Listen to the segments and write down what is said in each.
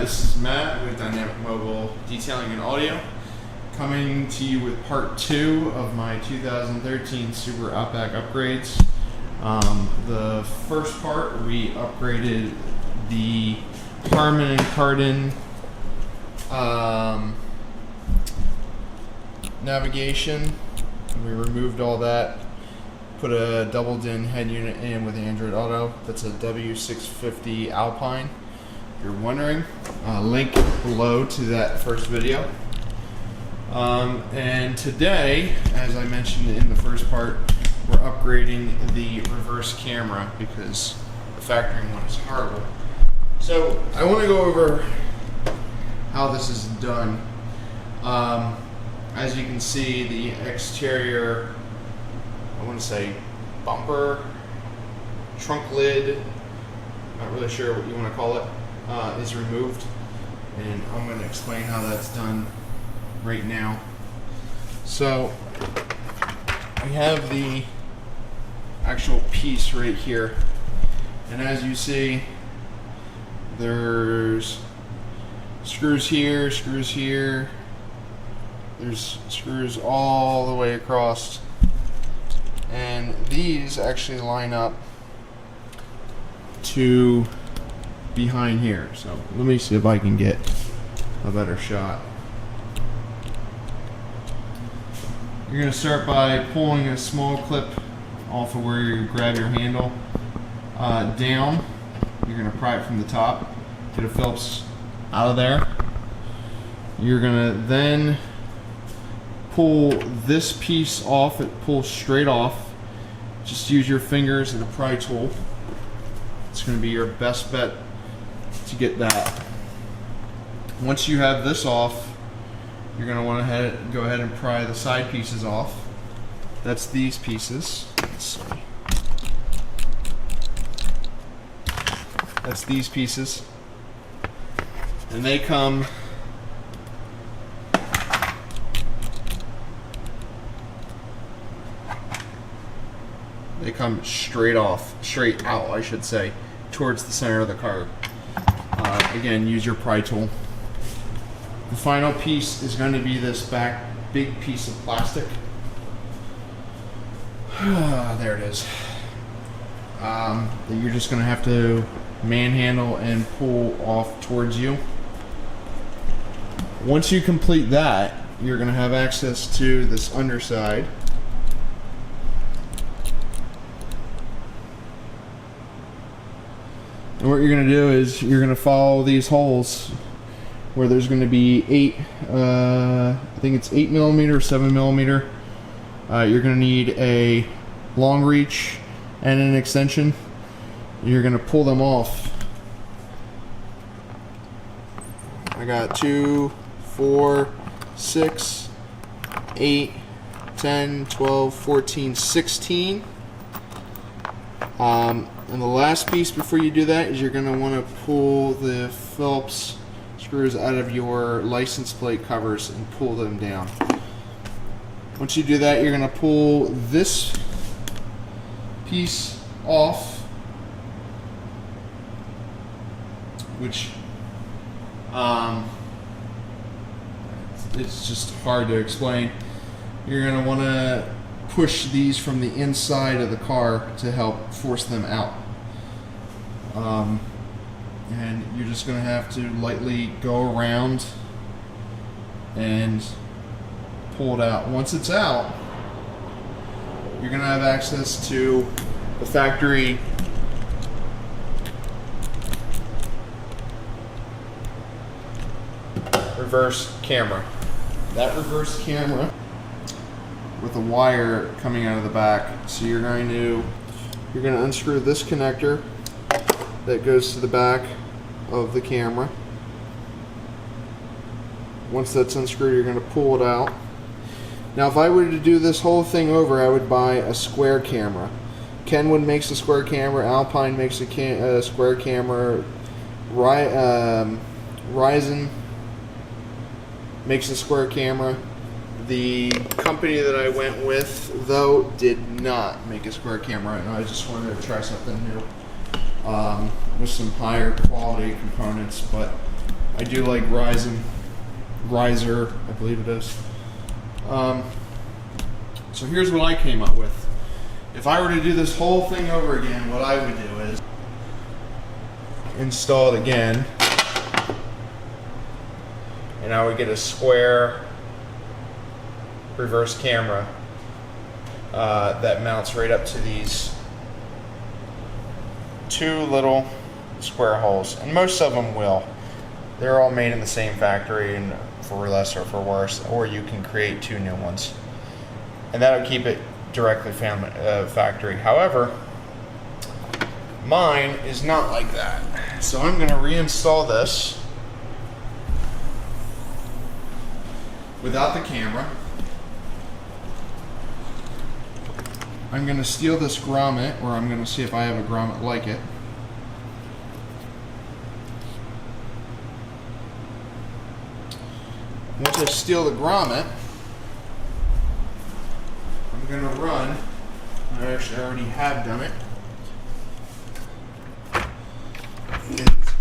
this is Matt with Dynamic Mobile Detailing and Audio, coming to you with part 2 of my 2013 Subaru Outback upgrades. The first part, we upgraded the Harman Kardon navigation. We removed all that, put a double din head unit in with Android Auto. That's a W650 Alpine, if you're wondering. Link below to that first video. And today, as I mentioned in the first part, we're upgrading the reverse camera because the factory one is horrible. So I want to go over how this is done. As you can see, the exterior, I want to say bumper, trunk lid, not really sure what you want to call it, is removed. And I'm going to explain how that's done right now. So we have the actual piece right here. And as you see, there's screws here, screws here. There's screws all the way across. And these actually line up to behind here. So let me see if I can get a better shot. You're going to start by pulling a small clip off of where you grab your handle down. You're going to pry it from the top, get a Phillips out of there. You're going to then pull this piece off. It pulls straight off. Just use your fingers and a pry tool. It's going to be your best bet to get that. Once you have this off, you're going to want to go ahead and pry the side pieces off. That's these pieces. Let's see. That's these pieces. And they come straight out, I should say, towards the center of the car. Again, use your pry tool. The final piece is going to be this back big piece of plastic. There it is. That you're just going to have to manhandle and pull off towards you. Once you complete that, you're going to have access to this underside. And what you're going to do is you're going to follow these holes where there's going to be I think it's 8mm or 7mm. You're going to need a long reach and an extension. You're going to pull them off. I got 2, 4, 6, 8, 10, 12, 14, 16. And the last piece before you do that is you're going to want to pull the Phillips screws out of your license plate covers and pull them down. Once you do that, you're going to pull this piece off, which it's just hard to explain. You're going to want to push these from the inside of the car to help force them out. And you're just going to have to lightly go around and pull it out. Once it's out, you're going to have access to the factory reverse camera. That reverse camera with a wire coming out of the back. So you're going to unscrew this connector that goes to the back of the camera. Once that's unscrewed, you're going to pull it out. Now, if I were to do this whole thing over, I would buy a square camera. Kenwood makes a square camera. Alpine makes a square camera. Ryzen makes a square camera. The company that I went with, though, did not make a square camera, and I just wanted to try something new with some higher quality components. But I do like riser, I believe it is. So here's what I came up with. If I were to do this whole thing over again, what I would do is install it again, and I would get a square reverse camera that mounts right up to these two little square holes, and most of them will. They're all made in the same factory, and for less or for worse, or you can create two new ones, and that'll keep it directly factory. However, mine is not like that, so I'm going to reinstall this without the camera. I'm going to steal this grommet, or I'm going to see if I have a grommet like it. Once I steal the grommet, I'm going to run, I actually already have done it,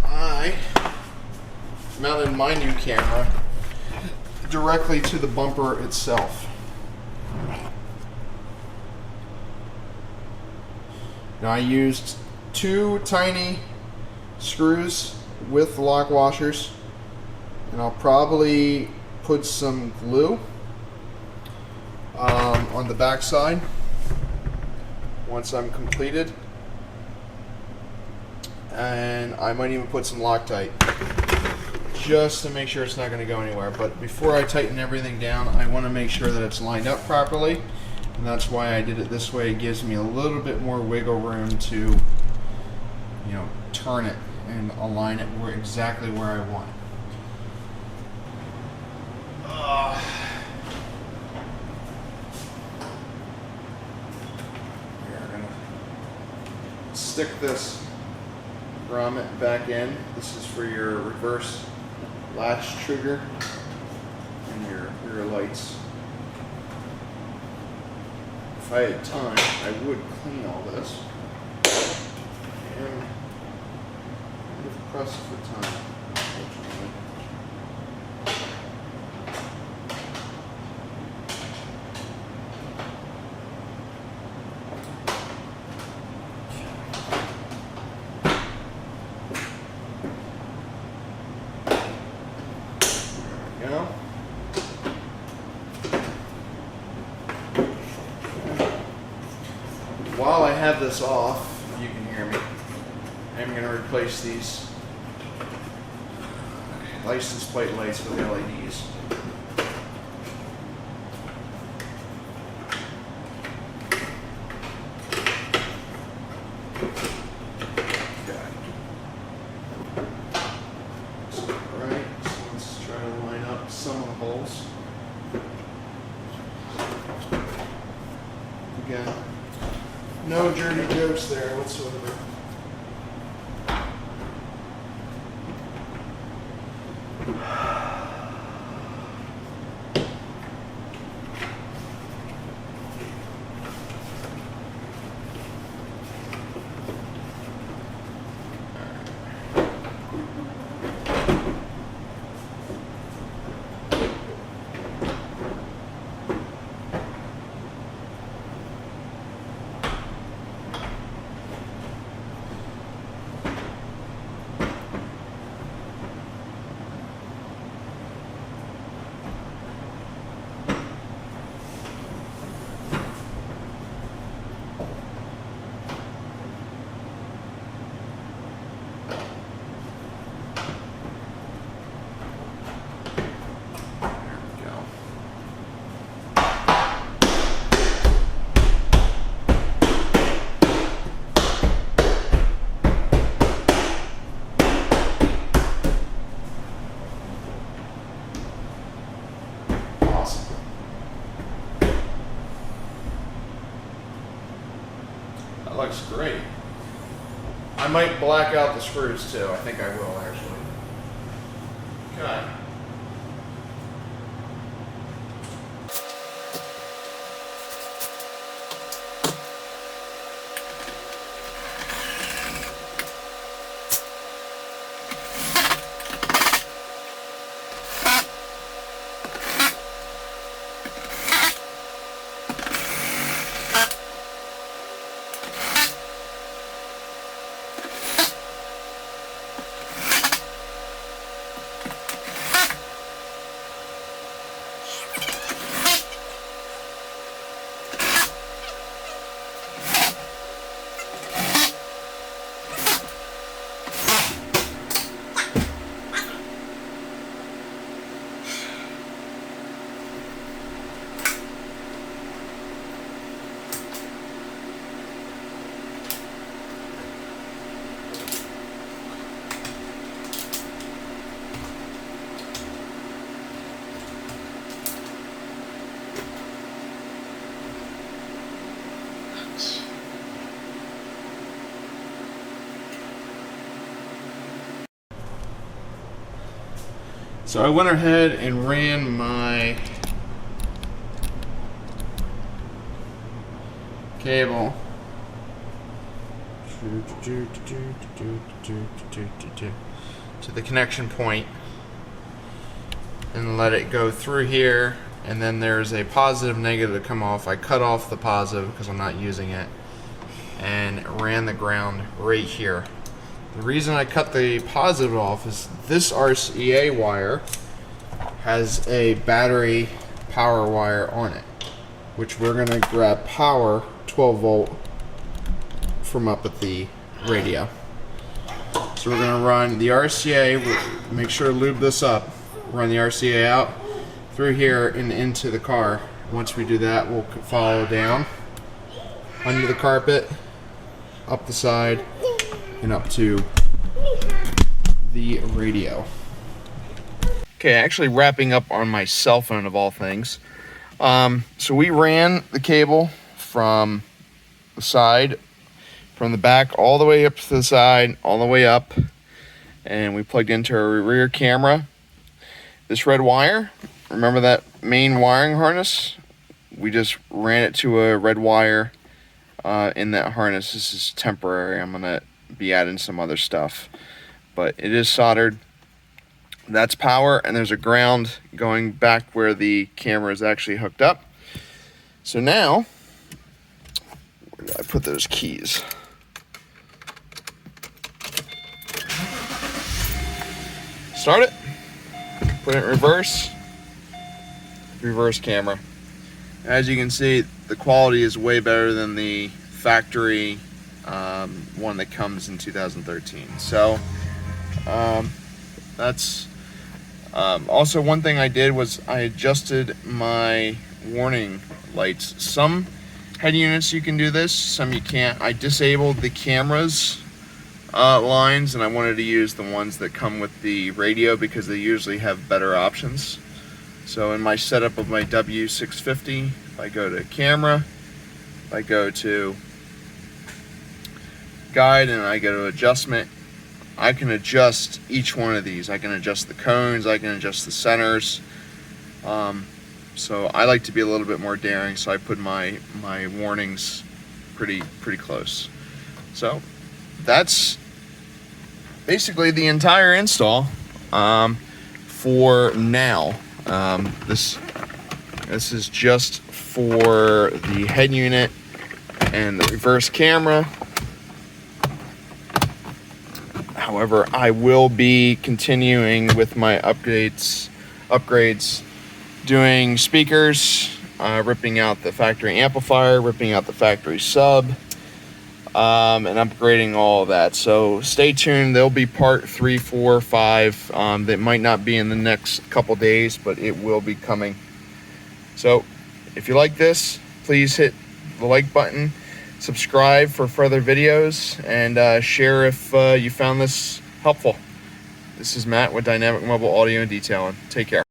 I mounted my new camera directly to the bumper itself. Now I used two tiny screws with lock washers, and I'll probably put some glue on the back side once I'm completed, and I might even put some Loctite just to make sure it's not going to go anywhere. But before I tighten everything down, I want to make sure that it's lined up properly, and that's why I did it this way. It gives me a little bit more wiggle room to, turn it and align it exactly where I want it. Stick this grommet back in. This is for your reverse latch trigger and your lights. If I had time, I would clean all this and press for time, unfortunately. While I have this off, if you can hear me, I'm going to replace these license plate lights with LEDs. Alright, so let's try to line up some of the holes. Again, no dirty jokes there whatsoever. That looks great. I might black out the screws too. I think I will actually. Okay. So I went ahead and ran my cable to the connection point and let it go through here, and then there's a positive negative to come off. I cut off the positive because I'm not using it and ran the ground right here. The reason I cut the positive off is this RCA wire has a battery power wire on it, which we're going to grab power 12 volt from up at the radio. So we're going to run the RCA, make sure to lube this up, run the RCA out through here and into the car. Once we do that, we'll follow down under the carpet, up the side, and up to the radio. Okay, actually wrapping up on my cell phone of all things. So we ran the cable from the side, from the back all the way up to the side, all the way up, and we plugged into our rear camera. This red wire, remember that main wiring harness? We just ran it to a red wire in that harness. This is temporary. I'm gonna be adding some other stuff, but it is soldered. That's power, and there's a ground going back where the camera is actually hooked up. So now, where did I put those keys? Start it, put it in reverse camera. As you can see, the quality is way better than the factory one that comes in 2013. So that's also one thing I did was I adjusted my warning lights. Some head units you can do this, some you can't. I disabled the cameras lines, and I wanted to use the ones that come with the radio because they usually have better options. So in my setup of my W650, if I go to camera, if I go to guide, and I go to adjustment, I can adjust each one of these. I can adjust the cones, I can adjust the centers. So I like to be a little bit more daring, so I put my warnings pretty close. So that's basically the entire install for now. This is just for the head unit and the reverse camera. However, I will be continuing with my upgrades, doing speakers, ripping out the factory amplifier, ripping out the factory sub, and upgrading all of that. So stay tuned. There'll be part 3, 4, 5 that might not be in the next couple days, but it will be coming. So if you like this, please hit the like button, subscribe for further videos, and share if you found this helpful. This is Matt with Dynamic Mobile Audio and Detailing. Take care.